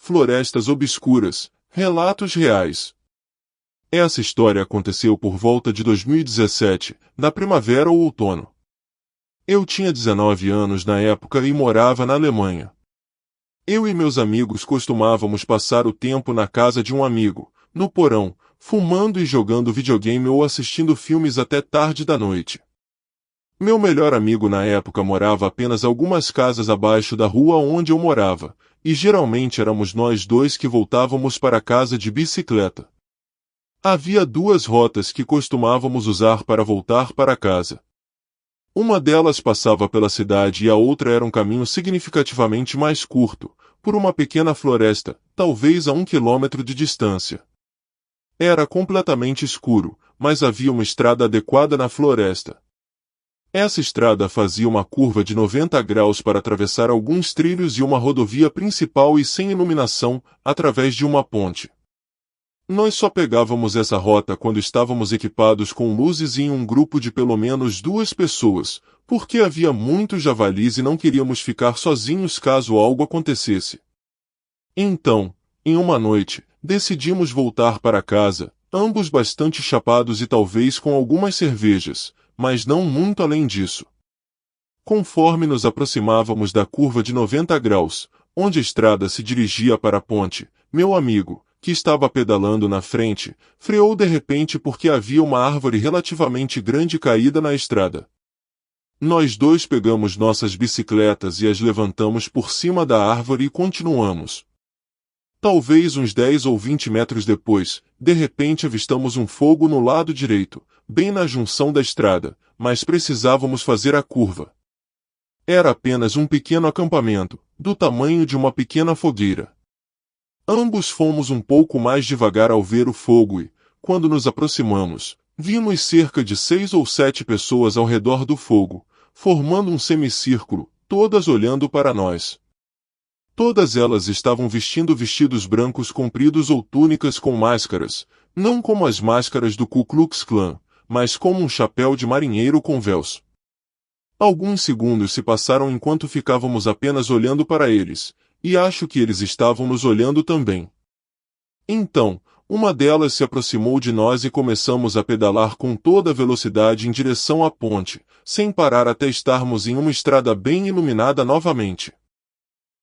florestas obscuras, relatos reais. Essa história aconteceu por volta de 2017, na primavera ou outono. Eu tinha 19 anos na época e morava na Alemanha. Eu e meus amigos costumávamos passar o tempo na casa de um amigo, no porão, fumando e jogando videogame ou assistindo filmes até tarde da noite. Meu melhor amigo na época morava apenas algumas casas abaixo da rua onde eu morava, e geralmente éramos nós dois que voltávamos para casa de bicicleta. Havia duas rotas que costumávamos usar para voltar para casa. Uma delas passava pela cidade e a outra era um caminho significativamente mais curto, por uma pequena floresta, talvez a 1 quilômetro de distância. Era completamente escuro, mas havia uma estrada adequada na floresta. Essa estrada fazia uma curva de 90 graus para atravessar alguns trilhos e uma rodovia principal e sem iluminação, através de uma ponte. Nós só pegávamos essa rota quando estávamos equipados com luzes e em um grupo de pelo menos 2 pessoas, porque havia muitos javalis e não queríamos ficar sozinhos caso algo acontecesse. Então, em uma noite, decidimos voltar para casa, ambos bastante chapados e talvez com algumas cervejas, mas não muito além disso. Conforme nos aproximávamos da curva de 90 graus, onde a estrada se dirigia para a ponte, meu amigo, que estava pedalando na frente, freou de repente porque havia uma árvore relativamente grande caída na estrada. Nós dois pegamos nossas bicicletas e as levantamos por cima da árvore e continuamos. Talvez uns 10 ou 20 metros depois, de repente avistamos um fogo no lado direito, bem na junção da estrada, mas precisávamos fazer a curva. Era apenas um pequeno acampamento, do tamanho de uma pequena fogueira. Ambos fomos um pouco mais devagar ao ver o fogo e, quando nos aproximamos, vimos cerca de 6 ou 7 pessoas ao redor do fogo, formando um semicírculo, todas olhando para nós. Todas elas estavam vestindo vestidos brancos compridos ou túnicas com máscaras, não como as máscaras do Ku Klux Klan, mas como um chapéu de marinheiro com véus. Alguns segundos se passaram enquanto ficávamos apenas olhando para eles, e acho que eles estavam nos olhando também. Então, uma delas se aproximou de nós e começamos a pedalar com toda a velocidade em direção à ponte, sem parar até estarmos em uma estrada bem iluminada novamente.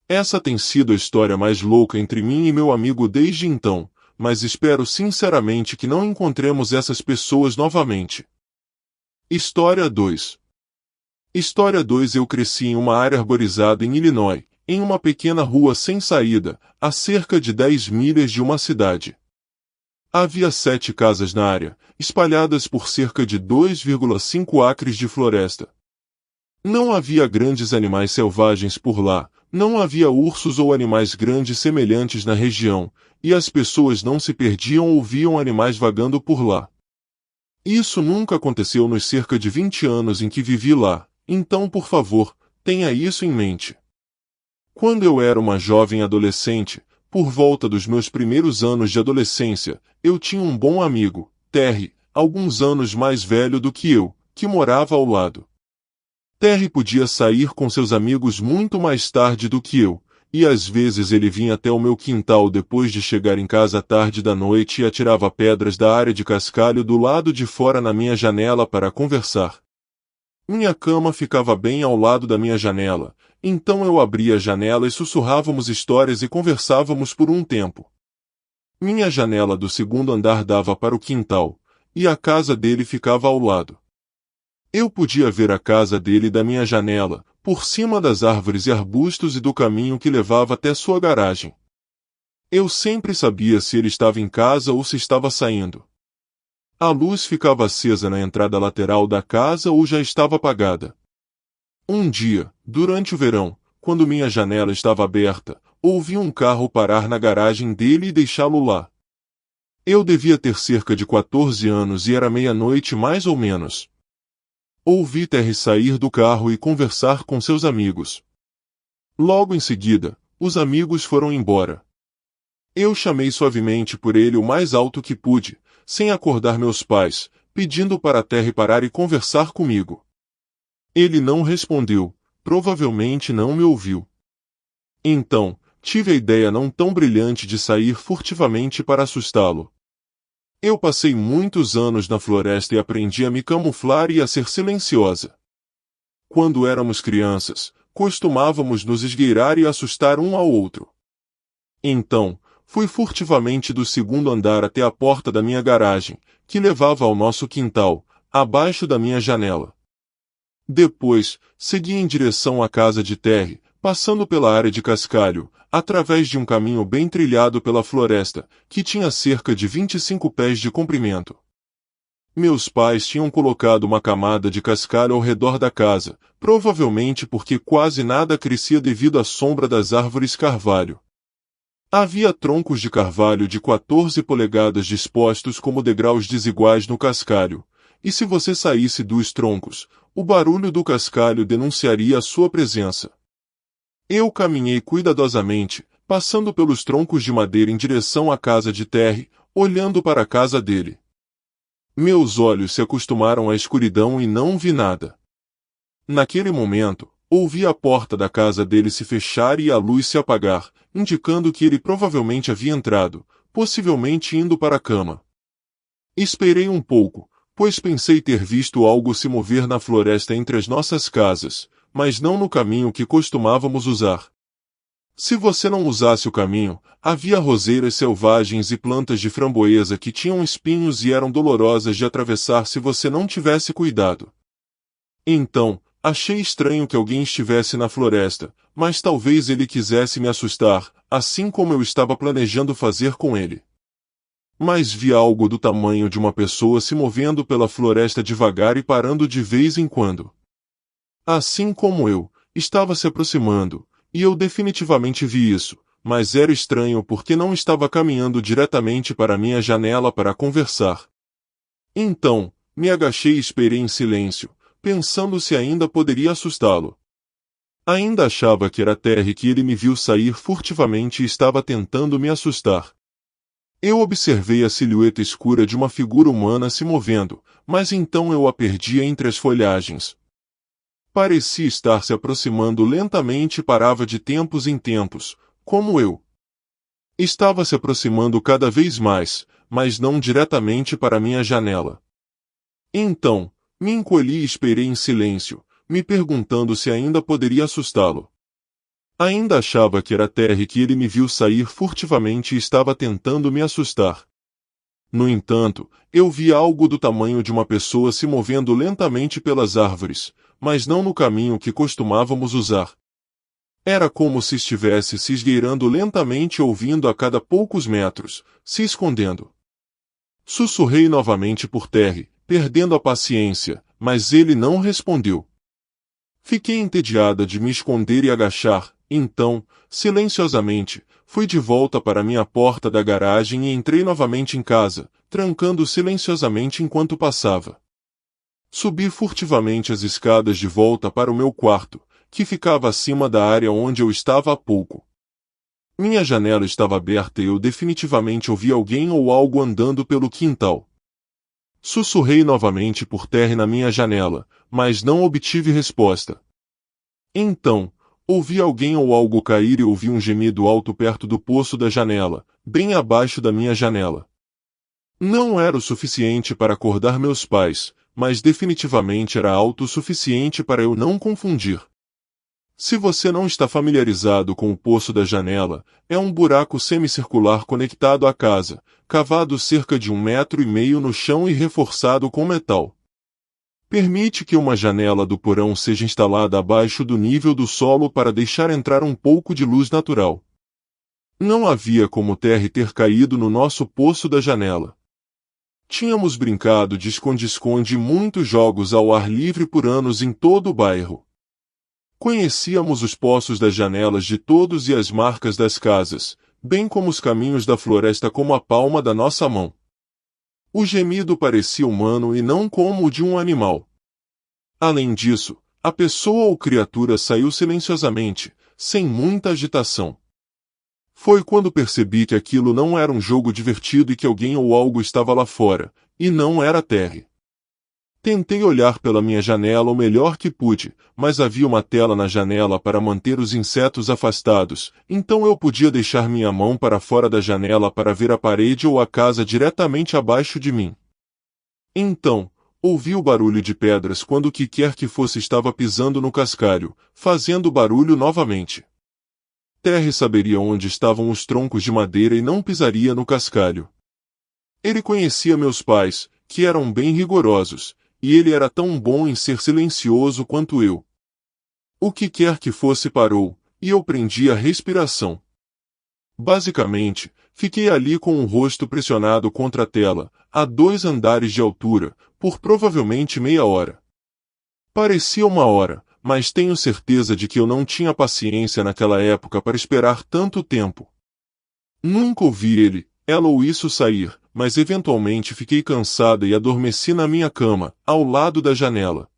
Essa tem sido a história mais louca entre mim e meu amigo desde então, mas espero sinceramente que não encontremos essas pessoas novamente. História 2. História 2. Eu cresci em uma área arborizada em Illinois, em uma pequena rua sem saída, a cerca de 10 milhas de uma cidade. Havia 7 casas na área, espalhadas por cerca de 2,5 acres de floresta. Não havia grandes animais selvagens por lá, não havia ursos ou animais grandes semelhantes na região, e as pessoas não se perdiam ou viam animais vagando por lá. Isso nunca aconteceu nos cerca de 20 anos em que vivi lá, então por favor, tenha isso em mente. Quando eu era uma jovem adolescente, por volta dos meus primeiros anos de adolescência, eu tinha um bom amigo, Terry, alguns anos mais velho do que eu, que morava ao lado. Terry podia sair com seus amigos muito mais tarde do que eu, e às vezes ele vinha até o meu quintal depois de chegar em casa tarde da noite e atirava pedras da área de cascalho do lado de fora na minha janela para conversar. Minha cama ficava bem ao lado da minha janela, então eu abria a janela e sussurrávamos histórias e conversávamos por um tempo. Minha janela do segundo andar dava para o quintal, e a casa dele ficava ao lado. Eu podia ver a casa dele da minha janela, por cima das árvores e arbustos e do caminho que levava até sua garagem. Eu sempre sabia se ele estava em casa ou se estava saindo. A luz ficava acesa na entrada lateral da casa ou já estava apagada. Um dia, durante o verão, quando minha janela estava aberta, ouvi um carro parar na garagem dele e deixá-lo lá. Eu devia ter cerca de 14 anos e era meia-noite mais ou menos. Ouvi Terry sair do carro e conversar com seus amigos. Logo em seguida, os amigos foram embora. Eu chamei suavemente por ele o mais alto que pude, sem acordar meus pais, pedindo para Terry parar e conversar comigo. Ele não respondeu, provavelmente não me ouviu. Então, tive a ideia não tão brilhante de sair furtivamente para assustá-lo. Eu passei muitos anos na floresta e aprendi a me camuflar e a ser silenciosa. Quando éramos crianças, costumávamos nos esgueirar e assustar um ao outro. Então, fui furtivamente do segundo andar até a porta da minha garagem, que levava ao nosso quintal, abaixo da minha janela. Depois, segui em direção à casa de Terry, passando pela área de cascalho, através de um caminho bem trilhado pela floresta, que tinha cerca de 25 pés de comprimento. Meus pais tinham colocado uma camada de cascalho ao redor da casa, provavelmente porque quase nada crescia devido à sombra das árvores carvalho. Havia troncos de carvalho de 14 polegadas dispostos como degraus desiguais no cascalho, e se você saísse dos troncos, o barulho do cascalho denunciaria a sua presença. Eu caminhei cuidadosamente, passando pelos troncos de madeira em direção à casa de Terry, olhando para a casa dele. Meus olhos se acostumaram à escuridão e não vi nada. Naquele momento, ouvi a porta da casa dele se fechar e a luz se apagar, indicando que ele provavelmente havia entrado, possivelmente indo para a cama. Esperei um pouco, pois pensei ter visto algo se mover na floresta entre as nossas casas, mas não no caminho que costumávamos usar. Se você não usasse o caminho, havia roseiras selvagens e plantas de framboesa que tinham espinhos e eram dolorosas de atravessar se você não tivesse cuidado. Então, achei estranho que alguém estivesse na floresta, mas talvez ele quisesse me assustar, assim como eu estava planejando fazer com ele. Mas vi algo do tamanho de uma pessoa se movendo pela floresta devagar e parando de vez em quando. Assim como eu, estava se aproximando, e eu definitivamente vi isso, mas era estranho porque não estava caminhando diretamente para minha janela para conversar. Então, me agachei e esperei em silêncio, pensando se ainda poderia assustá-lo. Ainda achava que era Terry que ele me viu sair furtivamente e estava tentando me assustar. Eu observei a silhueta escura de uma figura humana se movendo, mas então eu a perdia entre as folhagens. Parecia estar se aproximando lentamente e parava de tempos em tempos, como eu. Estava se aproximando cada vez mais, mas não diretamente para minha janela. Então, me encolhi e esperei em silêncio, me perguntando se ainda poderia assustá-lo. Ainda achava que era Terry que ele me viu sair furtivamente e estava tentando me assustar. No entanto, eu vi algo do tamanho de uma pessoa se movendo lentamente pelas árvores, mas não no caminho que costumávamos usar. Era como se estivesse se esgueirando lentamente ouvindo a cada poucos metros, se escondendo. Sussurrei novamente por Terry, perdendo a paciência, mas ele não respondeu. Fiquei entediada de me esconder e agachar, então, silenciosamente, fui de volta para minha porta da garagem e entrei novamente em casa, trancando silenciosamente enquanto passava. Subi furtivamente as escadas de volta para o meu quarto, que ficava acima da área onde eu estava há pouco. Minha janela estava aberta e eu definitivamente ouvi alguém ou algo andando pelo quintal. Sussurrei novamente por Terry na minha janela, mas não obtive resposta. Então, ouvi alguém ou algo cair e ouvi um gemido alto perto do poço da janela, bem abaixo da minha janela. Não era o suficiente para acordar meus pais, mas definitivamente era alto o suficiente para eu não confundir. Se você não está familiarizado com o poço da janela, é um buraco semicircular conectado à casa, cavado cerca de 1,5 metros no chão e reforçado com metal. Permite que uma janela do porão seja instalada abaixo do nível do solo para deixar entrar um pouco de luz natural. Não havia como Terry ter caído no nosso poço da janela. Tínhamos brincado de esconde-esconde e muitos jogos ao ar livre por anos em todo o bairro. Conhecíamos os poços das janelas de todos e as marcas das casas, bem como os caminhos da floresta como a palma da nossa mão. O gemido parecia humano e não como o de um animal. Além disso, a pessoa ou criatura saiu silenciosamente, sem muita agitação. Foi quando percebi que aquilo não era um jogo divertido e que alguém ou algo estava lá fora, e não era Terry. Tentei olhar pela minha janela o melhor que pude, mas havia uma tela na janela para manter os insetos afastados, então eu podia deixar minha mão para fora da janela para ver a parede ou a casa diretamente abaixo de mim. Então, ouvi o barulho de pedras quando o que quer que fosse estava pisando no cascalho, fazendo barulho novamente. Terry saberia onde estavam os troncos de madeira e não pisaria no cascalho. Ele conhecia meus pais, que eram bem rigorosos, e ele era tão bom em ser silencioso quanto eu. O que quer que fosse parou, e eu prendi a respiração. Basicamente, fiquei ali com o rosto pressionado contra a tela, a 2 andares de altura, por provavelmente meia hora. Parecia uma hora, mas tenho certeza de que eu não tinha paciência naquela época para esperar tanto tempo. Nunca ouvi ele, ela ou isso sair, mas eventualmente fiquei cansada e adormeci na minha cama, ao lado da janela.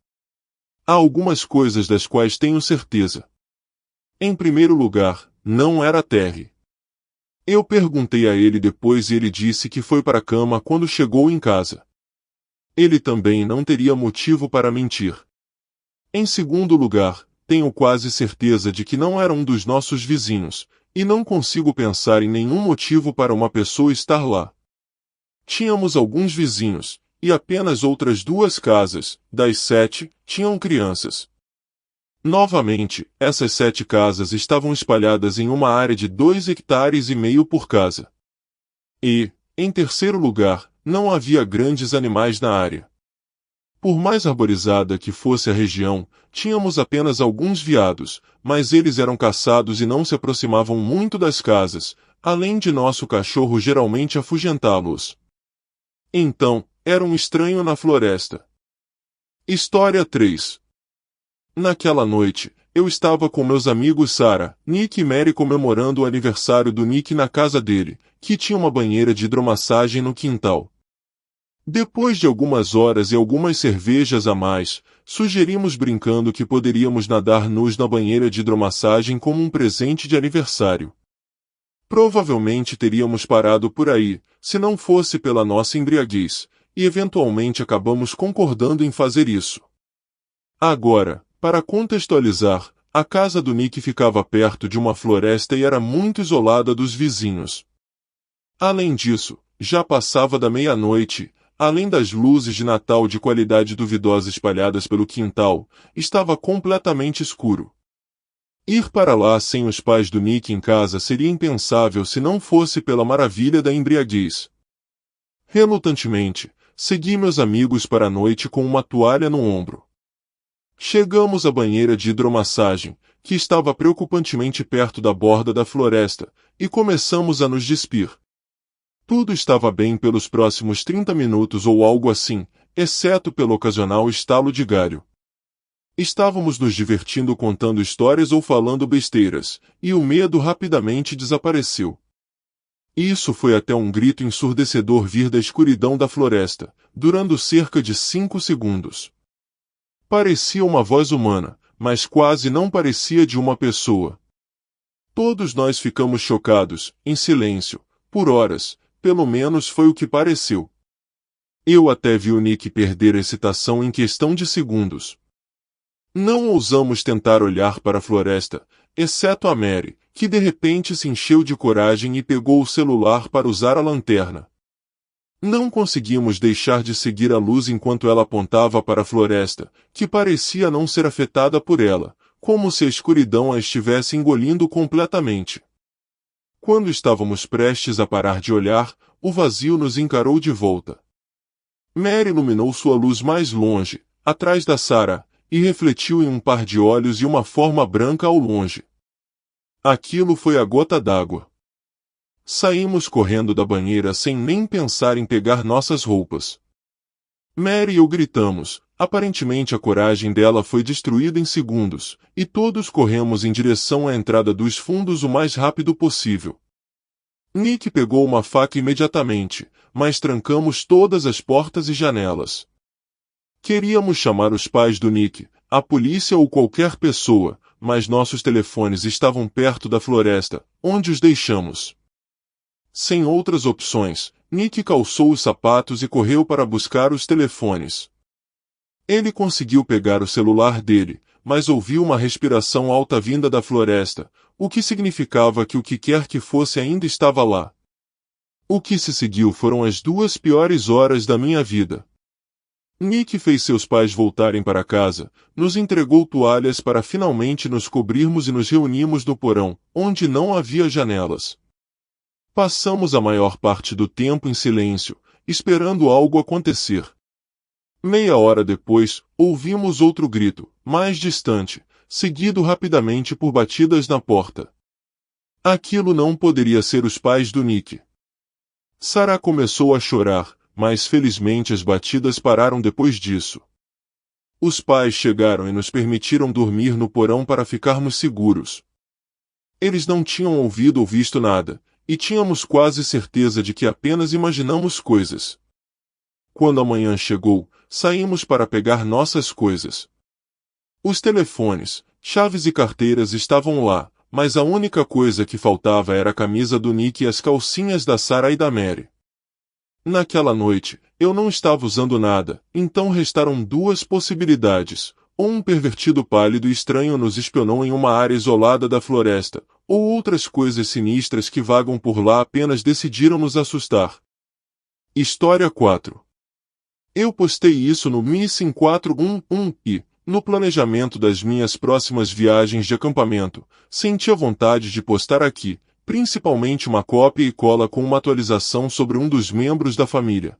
Há algumas coisas das quais tenho certeza. Em primeiro lugar, não era Terry. Eu perguntei a ele depois e ele disse que foi para a cama quando chegou em casa. Ele também não teria motivo para mentir. Em segundo lugar, tenho quase certeza de que não era um dos nossos vizinhos, e não consigo pensar em nenhum motivo para uma pessoa estar lá. Tínhamos alguns vizinhos, e apenas outras 2 casas, das 7, tinham crianças. Novamente, essas 7 casas estavam espalhadas em uma área de 2,5 hectares por casa. E, em terceiro lugar, não havia grandes animais na área. Por mais arborizada que fosse a região, tínhamos apenas alguns veados, mas eles eram caçados e não se aproximavam muito das casas, além de nosso cachorro geralmente afugentá-los. Então, era um estranho na floresta. História 3. Naquela noite, eu estava com meus amigos Sarah, Nick e Mary comemorando o aniversário do Nick na casa dele, que tinha uma banheira de hidromassagem no quintal. Depois de algumas horas e algumas cervejas a mais, sugerimos brincando que poderíamos nadar nus na banheira de hidromassagem como um presente de aniversário. Provavelmente teríamos parado por aí, se não fosse pela nossa embriaguez, e eventualmente acabamos concordando em fazer isso. Agora, para contextualizar, a casa do Nick ficava perto de uma floresta e era muito isolada dos vizinhos. Além disso, já passava da meia-noite. Além das luzes de Natal de qualidade duvidosa espalhadas pelo quintal, estava completamente escuro. Ir para lá sem os pais do Nick em casa seria impensável se não fosse pela maravilha da embriaguez. Relutantemente, segui meus amigos para a noite com uma toalha no ombro. Chegamos à banheira de hidromassagem, que estava preocupantemente perto da borda da floresta, e começamos a nos despir. Tudo estava bem pelos próximos 30 minutos ou algo assim, exceto pelo ocasional estalo de galho. Estávamos nos divertindo contando histórias ou falando besteiras, e o medo rapidamente desapareceu. Isso foi até um grito ensurdecedor vir da escuridão da floresta, durando cerca de 5 segundos. Parecia uma voz humana, mas quase não parecia de uma pessoa. Todos nós ficamos chocados, em silêncio, por horas. Pelo menos foi o que pareceu. Eu até vi o Nick perder a excitação em questão de segundos. Não ousamos tentar olhar para a floresta, exceto a Mary, que de repente se encheu de coragem e pegou o celular para usar a lanterna. Não conseguimos deixar de seguir a luz enquanto ela apontava para a floresta, que parecia não ser afetada por ela, como se a escuridão a estivesse engolindo completamente. Quando estávamos prestes a parar de olhar, o vazio nos encarou de volta. Mary iluminou sua luz mais longe, atrás da Sarah, e refletiu em um par de olhos e uma forma branca ao longe. Aquilo foi a gota d'água. Saímos correndo da banheira sem nem pensar em pegar nossas roupas. Mary e eu gritamos, aparentemente a coragem dela foi destruída em segundos, e todos corremos em direção à entrada dos fundos o mais rápido possível. Nick pegou uma faca imediatamente, mas trancamos todas as portas e janelas. Queríamos chamar os pais do Nick, a polícia ou qualquer pessoa, mas nossos telefones estavam perto da floresta, onde os deixamos. Sem outras opções, Nick calçou os sapatos e correu para buscar os telefones. Ele conseguiu pegar o celular dele, mas ouviu uma respiração alta vinda da floresta, o que significava que o que quer que fosse ainda estava lá. O que se seguiu foram as 2 piores horas da minha vida. Nick fez seus pais voltarem para casa, nos entregou toalhas para finalmente nos cobrirmos e nos reunimos no porão, onde não havia janelas. Passamos a maior parte do tempo em silêncio, esperando algo acontecer. Meia hora depois, ouvimos outro grito, mais distante, seguido rapidamente por batidas na porta. Aquilo não poderia ser os pais do Nick. Sarah começou a chorar, mas felizmente as batidas pararam depois disso. Os pais chegaram e nos permitiram dormir no porão para ficarmos seguros. Eles não tinham ouvido ou visto nada, e tínhamos quase certeza de que apenas imaginamos coisas. Quando a manhã chegou, saímos para pegar nossas coisas. Os telefones, chaves e carteiras estavam lá, mas a única coisa que faltava era a camisa do Nick e as calcinhas da Sarah e da Mary. Naquela noite, eu não estava usando nada, então restaram 2 possibilidades: ou um pervertido pálido e estranho nos espionou em uma área isolada da floresta, ou outras coisas sinistras que vagam por lá apenas decidiram nos assustar. História 4. Eu postei isso no Missing 411 e, no planejamento das minhas próximas viagens de acampamento, senti a vontade de postar aqui, principalmente uma cópia e cola com uma atualização sobre um dos membros da família.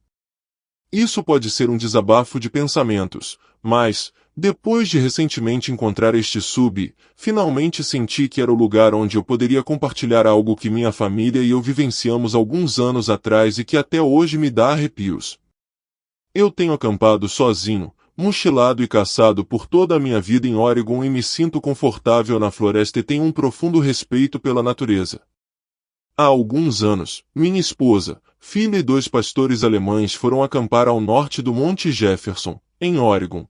Isso pode ser um desabafo de pensamentos, mas, depois de recentemente encontrar este sub, finalmente senti que era o lugar onde eu poderia compartilhar algo que minha família e eu vivenciamos alguns anos atrás e que até hoje me dá arrepios. Eu tenho acampado sozinho, mochilado e caçado por toda a minha vida em Oregon e me sinto confortável na floresta e tenho um profundo respeito pela natureza. Há alguns anos, minha esposa, filha e 2 pastores alemães foram acampar ao norte do Monte Jefferson, em Oregon.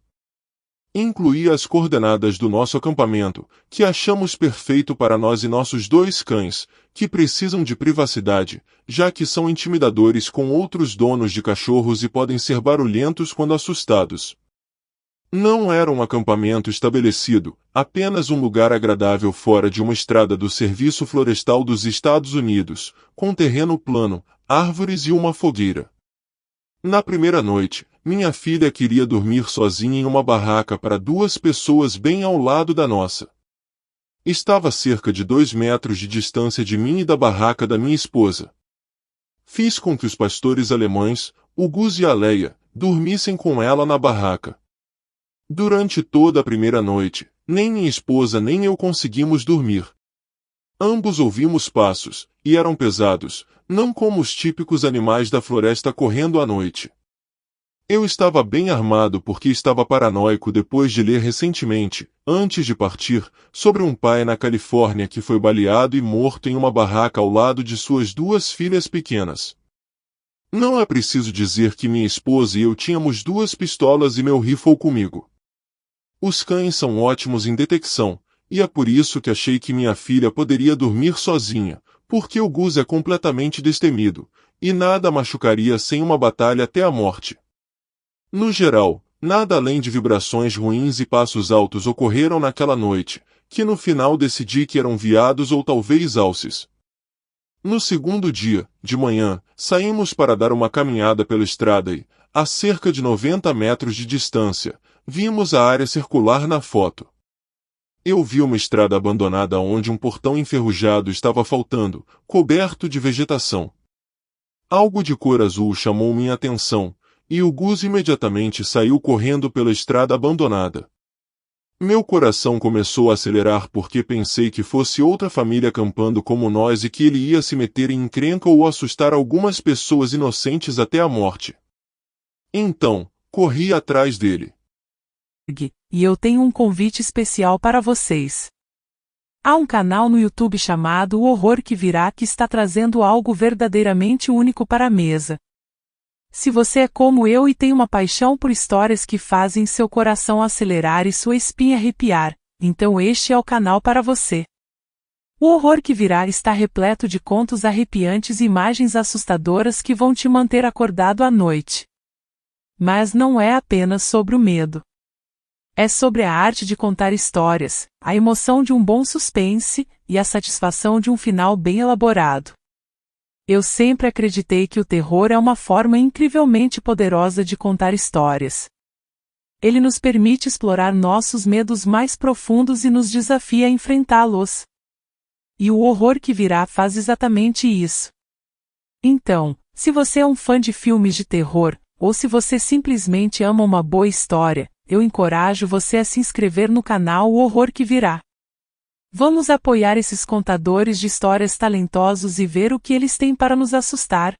Incluí as coordenadas do nosso acampamento, que achamos perfeito para nós e nossos 2 cães, que precisam de privacidade, já que são intimidadores com outros donos de cachorros e podem ser barulhentos quando assustados. Não era um acampamento estabelecido, apenas um lugar agradável fora de uma estrada do Serviço Florestal dos Estados Unidos, com terreno plano, árvores e uma fogueira. Na primeira noite, minha filha queria dormir sozinha em uma barraca para 2 pessoas bem ao lado da nossa. Estava a cerca de 2 metros de distância de mim e da barraca da minha esposa. Fiz com que os pastores alemães, o Gus e a Leia, dormissem com ela na barraca. Durante toda a primeira noite, nem minha esposa nem eu conseguimos dormir. Ambos ouvimos passos, e eram pesados, não como os típicos animais da floresta correndo à noite. Eu estava bem armado porque estava paranoico depois de ler recentemente, antes de partir, sobre um pai na Califórnia que foi baleado e morto em uma barraca ao lado de suas 2 filhas pequenas. Não é preciso dizer que minha esposa e eu tínhamos 2 pistolas e meu rifle comigo. Os cães são ótimos em detecção, e é por isso que achei que minha filha poderia dormir sozinha, porque o Gus é completamente destemido, e nada machucaria sem uma batalha até a morte. No geral, nada além de vibrações ruins e passos altos ocorreram naquela noite, que no final decidi que eram veados ou talvez alces. No segundo dia, de manhã, saímos para dar uma caminhada pela estrada e, a cerca de 90 metros de distância, vimos a área circular na foto. Eu vi uma estrada abandonada onde um portão enferrujado estava faltando, coberto de vegetação. Algo de cor azul chamou minha atenção, e o Gus imediatamente saiu correndo pela estrada abandonada. Meu coração começou a acelerar porque pensei que fosse outra família acampando como nós e que ele ia se meter em encrenca ou assustar algumas pessoas inocentes até a morte. Então, corri atrás dele. E eu tenho um convite especial para vocês. Há um canal no YouTube chamado O Horror que Virá que está trazendo algo verdadeiramente único para a mesa. Se você é como eu e tem uma paixão por histórias que fazem seu coração acelerar e sua espinha arrepiar, então este é o canal para você. O Horror que Virá está repleto de contos arrepiantes e imagens assustadoras que vão te manter acordado à noite. Mas não é apenas sobre o medo. É sobre a arte de contar histórias, a emoção de um bom suspense e a satisfação de um final bem elaborado. Eu sempre acreditei que o terror é uma forma incrivelmente poderosa de contar histórias. Ele nos permite explorar nossos medos mais profundos e nos desafia a enfrentá-los. E o Horror que Virá faz exatamente isso. Então, se você é um fã de filmes de terror, ou se você simplesmente ama uma boa história, eu encorajo você a se inscrever no canal O Horror que Virá. Vamos apoiar esses contadores de histórias talentosos e ver o que eles têm para nos assustar.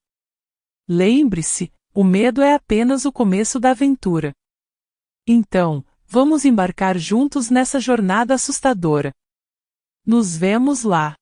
Lembre-se, o medo é apenas o começo da aventura. Então, vamos embarcar juntos nessa jornada assustadora. Nos vemos lá!